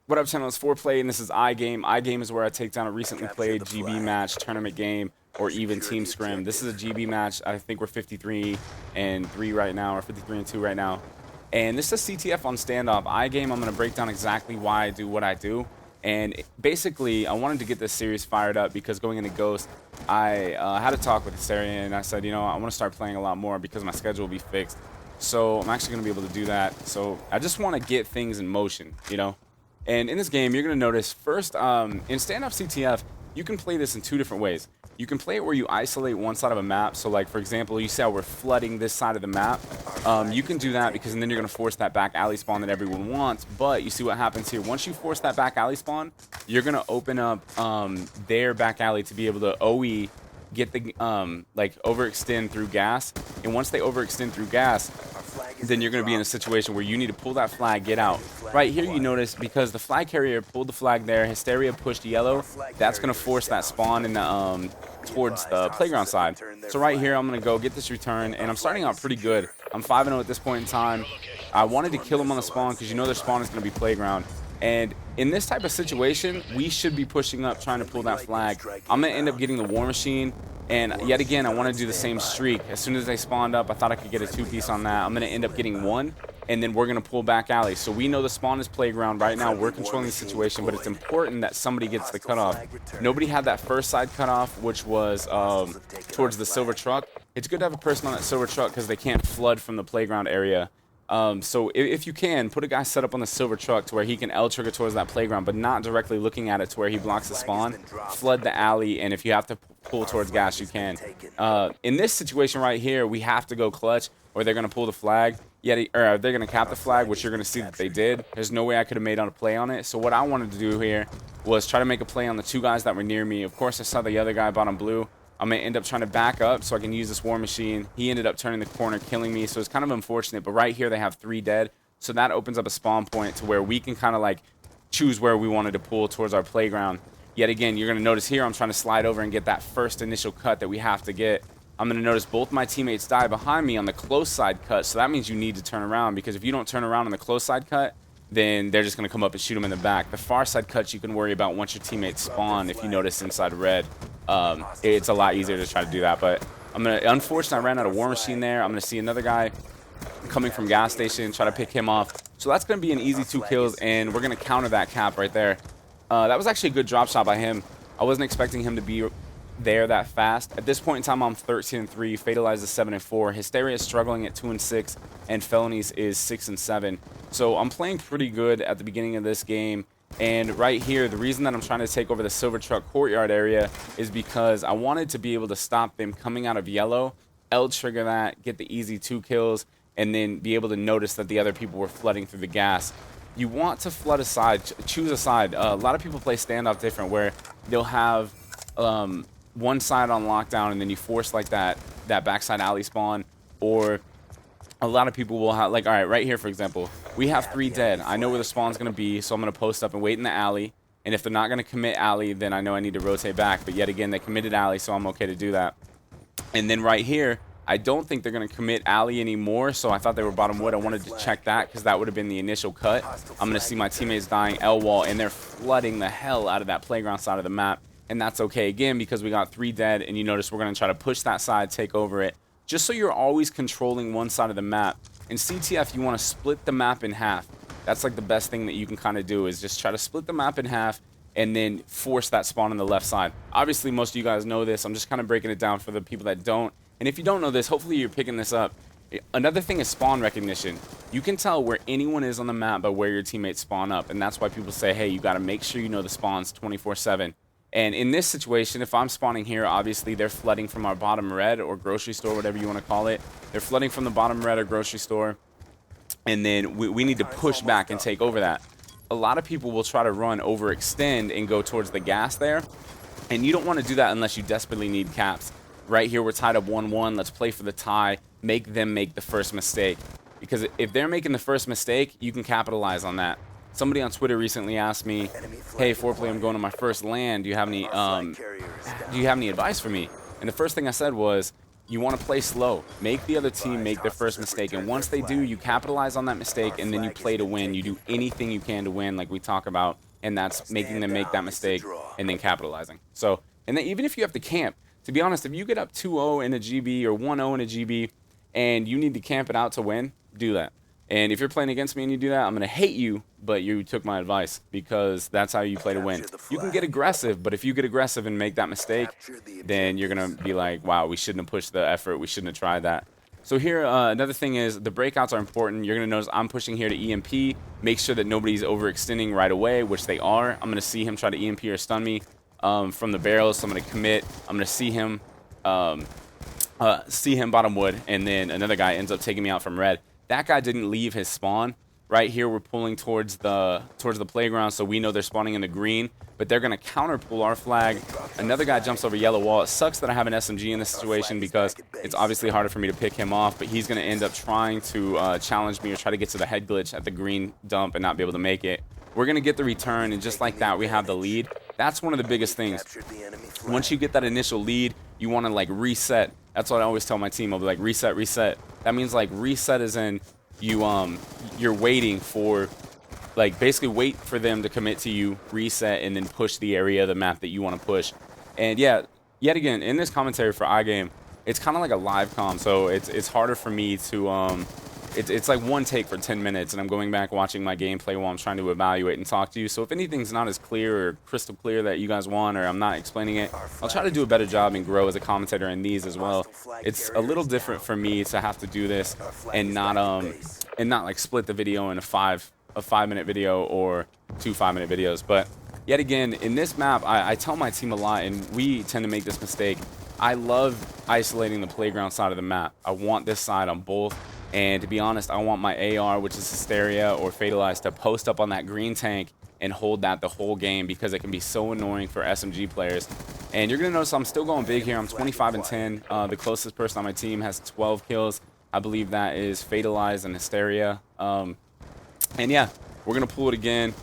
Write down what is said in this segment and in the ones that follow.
What up, channel? It's Foreplayy, and this is iGame. iGame is where I take down a recently played GB match, tournament game, or even team scrim. This is a GB match. I think we're 53-3 right now, or 53-2 right now. And this is CTF on Standoff. iGame, I'm going to break down exactly why I do what I do. And basically, I wanted to get this series fired up because going into Ghost, I had a talk with Hysteria, and I said, you know, I want to start playing a lot more because my schedule will be fixed. So I'm actually going to be able to do that. So I just want to get things in motion, you know. And in this game, you're going to notice first, in Standoff CTF, you can play this in two different ways. You can play it where you isolate one side of a map. So like, for example, you see how we're flooding this side of the map. You can do that because then you're going to force that back alley spawn that everyone wants. But you see what happens here. Once you force that back alley spawn, you're going to open up their back alley to be able to OE, get the, like, overextend through gas. And once they overextend through gas, then you're going to be in a situation where you need to pull that flag, get out. Right here you notice, because the flag carrier pulled the flag there, Hysteria pushed yellow, that's going to force that spawn in the, towards the playground side. So right here I'm going to go get this return, and I'm starting out pretty good. I'm 5-0 at this point in time. I wanted to kill him on the spawn because you know their spawn is going to be playground. And in this type of situation, we should be pushing up, trying to pull that flag. I'm going to end up getting the war machine. And yet again, I want to do the same streak. As soon as they spawned up, I thought I could get a two-piece on that. I'm going to end up getting one, and then we're going to pull back alley. So we know the spawn is playground. Right now, we're controlling the situation, but it's important that somebody gets the cutoff. Nobody had that first side cutoff, which was towards the silver truck. It's good to have a person on that silver truck because they can't flood from the playground area. So if you can, put a guy set up on the silver truck to where he can L-trigger towards that playground, but not directly looking at it to where he blocks the spawn. Flood the alley, and if you have to pull towards gas, you can. In this situation right here, we have to go clutch, or they're going to pull the flag. Or they're going to cap the flag, which you're going to see that they did. There's no way I could have made a play on it. So what I wanted to do here was try to make a play on the two guys that were near me. Of course, I saw the other guy bottom blue. I'm going to end up trying to back up so I can use this war machine. He ended up turning the corner, killing me, so it's kind of unfortunate. But right here, they have 3 dead. So that opens up a spawn point to where we can kind of like choose where we wanted to pull towards our playground. Yet again, you're going to notice here, I'm trying to slide over and get that first initial cut that we have to get. I'm going to notice both my teammates die behind me on the close side cut. So that means you need to turn around, because if you don't turn around on the close side cut, then they're just going to come up and shoot them in the back. The far side cuts you can worry about once your teammates spawn. If you notice inside red, it's a lot easier to try to do that. But unfortunately, I ran out of war machine there. I'm going to see another guy coming from gas station, try to pick him off. So that's going to be an easy 2 kills, and we're going to counter that cap right there. That was actually a good drop shot by him. I wasn't expecting him to be there that fast. At this point in time, I'm 13-3, Fatalize is 7-4, Hysteria is struggling at 2-6, and Felonies is 6-7. So I'm playing pretty good at the beginning of this game. And right here, the reason that I'm trying to take over the silver truck courtyard area is because I wanted to be able to stop them coming out of yellow, L-trigger that, get the easy 2 kills, and then be able to notice that the other people were flooding through the gas. You want to flood a side, choose a side. A lot of people play Standoff different, where they'll have one side on lockdown, and then you force like that backside alley spawn. Or a lot of people will have, like, all right here, for example, we have 3 dead. I know where the spawn's going to be, so I'm going to post up and wait in the alley. And if they're not going to commit alley, then I know I need to rotate back. But yet again, they committed alley, so I'm okay to do that. And then right here, I don't think they're going to commit alley anymore, so I thought they were bottom wood. I wanted to check that because that would have been the initial cut. I'm going to see my teammates dying L-wall, and they're flooding the hell out of that playground side of the map. And that's okay, again, because we got 3 dead, and you notice we're going to try to push that side, take over it, just so you're always controlling one side of the map. In CTF, you want to split the map in half. That's like the best thing that you can kind of do, is just try to split the map in half and then force that spawn on the left side. Obviously, most of you guys know this. I'm just kind of breaking it down for the people that don't. And if you don't know this, hopefully you're picking this up. Another thing is spawn recognition. You can tell where anyone is on the map by where your teammates spawn up. And that's why people say, hey, you got to make sure you know the spawns 24/7. And in this situation, if I'm spawning here, obviously they're flooding from our bottom red or grocery store, whatever you want to call it. They're flooding from the bottom red or grocery store. And then we need to push back and take over that. A lot of people will try to run, overextend, and go towards the gas there. And you don't want to do that unless you desperately need caps. Right here, we're tied up 1-1. Let's play for the tie. Make them make the first mistake. Because if they're making the first mistake, you can capitalize on that. Somebody on Twitter recently asked me, hey, Foreplayy, I'm going to my first LAN. Do you have any advice for me? And the first thing I said was, you want to play slow. Make the other team make their first mistake, and once they do, you capitalize on that mistake, and then you play to win. You do anything you can to win, like we talk about, and that's making them make that mistake and then capitalizing. So, and then even if you have to camp, to be honest, if you get up 2-0 in a GB or 1-0 in a GB, and you need to camp it out to win, do that. And if you're playing against me and you do that, I'm going to hate you, but you took my advice, because that's how you play to win. You can get aggressive, but if you get aggressive and make that mistake, then you're going to be like, wow, we shouldn't have pushed the effort. We shouldn't have tried that. So here, another thing is the breakouts are important. You're going to notice I'm pushing here to EMP. Make sure that nobody's overextending right away, which they are. I'm going to see him try to EMP or stun me from the barrels, so I'm going to commit. I'm going to see him bottom wood, and then another guy ends up taking me out from red. That guy didn't leave his spawn. Right here, we're pulling towards the playground, so we know they're spawning in the green, but they're going to counter pull our flag. Another guy jumps over yellow wall. It sucks that I have an SMG in this situation, because it's obviously harder for me to pick him off, but he's going to end up trying to challenge me or try to get to the head glitch at the green dump and not be able to make it. We're going to get the return, and just like that, we have the lead. That's one of the biggest things. Once you get that initial lead, you want to, like, reset. That's what I always tell my team. I'll be like, reset, reset. That means, like, reset is in you're waiting for, like, basically wait for them to commit to you, reset, and then push the area of the map that you want to push. And yeah, yet again, in this commentary for iGame, it's kind of like a live comm, so it's harder for me to it's like one take for 10 minutes, and I'm going back watching my gameplay while I'm trying to evaluate and talk to you. So if anything's not as clear or crystal clear that you guys want, or I'm not explaining it, I'll try to do a better job and grow as a commentator in these as well. It's a little different for me to have to do this and not like split the video in a 5-minute video or 2 5-minute videos. But yet again, in this map, I tell my team a lot, and we tend to make this mistake. I love isolating the playground side of the map. I want this side on both. And to be honest, I want my AR, which is Hysteria or Fatalize, to post up on that green tank and hold that the whole game, because it can be so annoying for SMG players. And you're going to notice I'm still going big here. I'm 25 and 10. The closest person on my team has 12 kills. I believe that is Fatalize and Hysteria. And yeah, we're going to pull it again,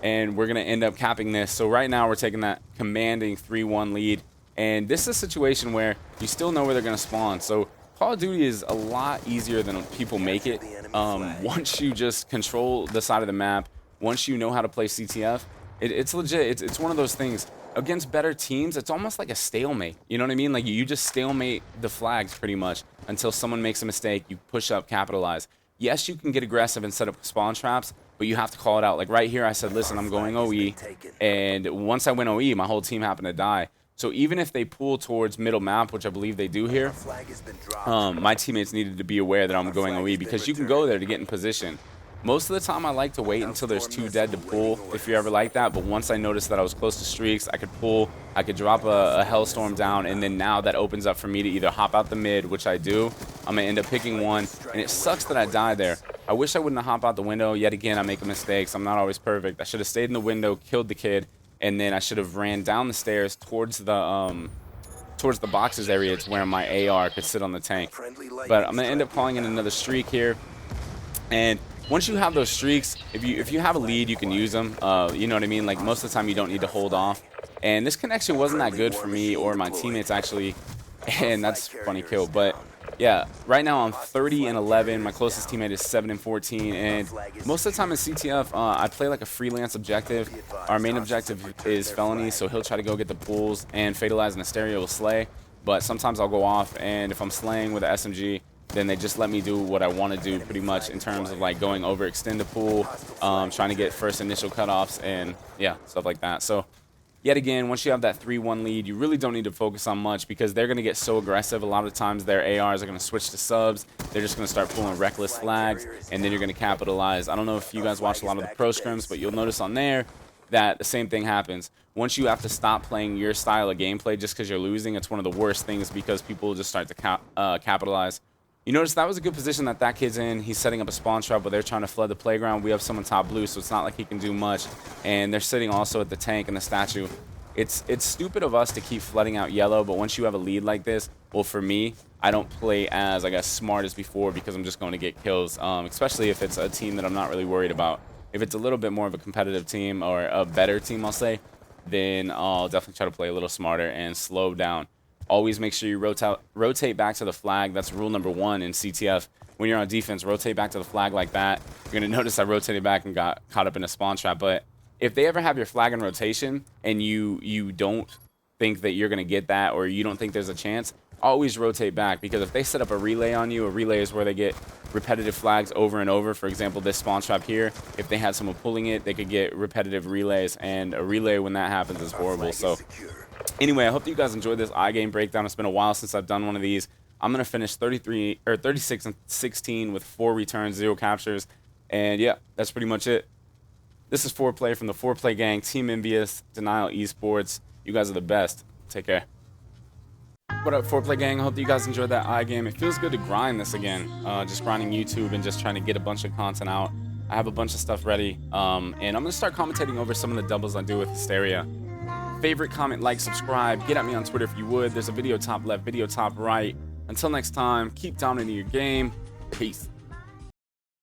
and we're going to end up capping this. So right now we're taking that commanding 3-1 lead. And this is a situation where you still know where they're going to spawn. So Call of Duty is a lot easier than people make it. Once you just control the side of the map, once you know how to play CTF, it's legit. It's one of those things. Against better teams, it's almost like a stalemate. You know what I mean? Like, you just stalemate the flags pretty much until someone makes a mistake. You push up, capitalize. Yes, you can get aggressive and set up spawn traps, but you have to call it out. Like right here, I said, listen, I'm going OE. And once I went OE, my whole team happened to die. So even if they pull towards middle map, which I believe they do here, my teammates needed to be aware that I'm going OE, because you can go there to get in position. Most of the time, I like to wait until there's 2 dead to pull, if you're ever like that. But once I noticed that I was close to streaks, I could pull, I could drop a Hellstorm down, and then now that opens up for me to either hop out the mid, which I do. I'm going to end up picking one, and it sucks that I died there. I wish I wouldn't have hopped out the window. Yet again, I make mistakes. I'm not always perfect. I should have stayed in the window, killed the kid, and then I should have ran down the stairs towards the boxes area to where my AR could sit on the tank. But I'm gonna end up calling in another streak here. And once you have those streaks, if you have a lead, you can use them. You know what I mean? Like, most of the time, you don't need to hold off. And this connection wasn't that good for me or my teammates, actually. And that's a funny kill. But yeah, right now I'm 30 and 11. My closest teammate is 7 and 14. And most of the time in CTF, I play like a freelance objective. Our main objective is felony, so he'll try to go get the pools, and Fatalize and Hysteria will slay. But sometimes I'll go off, and if I'm slaying with an SMG, then they just let me do what I want to do, pretty much, in terms of like going over extend the pool, trying to get first initial cutoffs, and yeah, stuff like that. So yet again, once you have that 3-1 lead, you really don't need to focus on much, because they're going to get so aggressive. A lot of times their ARs are going to switch to subs. They're just going to start pulling reckless flags, and then you're going to capitalize. I don't know if you guys watch a lot of the pro scrims, but you'll notice on there that the same thing happens. Once you have to stop playing your style of gameplay just because you're losing, it's one of the worst things, because people just start to capitalize. You notice that was a good position that kid's in. He's setting up a spawn trap, but they're trying to flood the playground. We have someone top blue, so it's not like he can do much. And they're sitting also at the tank and the statue. It's stupid of us to keep flooding out yellow, but once you have a lead like this, well, for me, I don't play as, I guess, smart as before, because I'm just going to get kills, especially if it's a team that I'm not really worried about. If it's a little bit more of a competitive team, or a better team, I'll say, then I'll definitely try to play a little smarter and slow down. always make sure you rotate back to the flag. That's rule number 1 in CTF. When you're on defense, rotate back to the flag like that. You're going to notice I rotated back and got caught up in a spawn trap. But if they ever have your flag in rotation and you don't think that you're going to get that, or you don't think there's a chance, always rotate back, because if they set up a relay on you, a relay is where they get repetitive flags over and over. For example, this spawn trap here, if they had someone pulling it, they could get repetitive relays, and a relay when that happens is horrible. So anyway, I hope that you guys enjoyed this iGame breakdown. It's been a while since I've done one of these. I'm going to finish 36 and 16 with 4 returns, 0 captures. And yeah, that's pretty much it. This is Foreplayy from the Foreplayy gang, Team Envious, Denial Esports. You guys are the best. Take care. What up, Foreplayy gang? I hope that you guys enjoyed that iGame. It feels good to grind this again. Just grinding YouTube and just trying to get a bunch of content out. I have a bunch of stuff ready. And I'm going to start commentating over some of the doubles I do with Hysteria. Favorite, comment, like, subscribe. Get at me on Twitter if you would. There's a video top left, video top right. Until next time, keep dominating your game. Peace.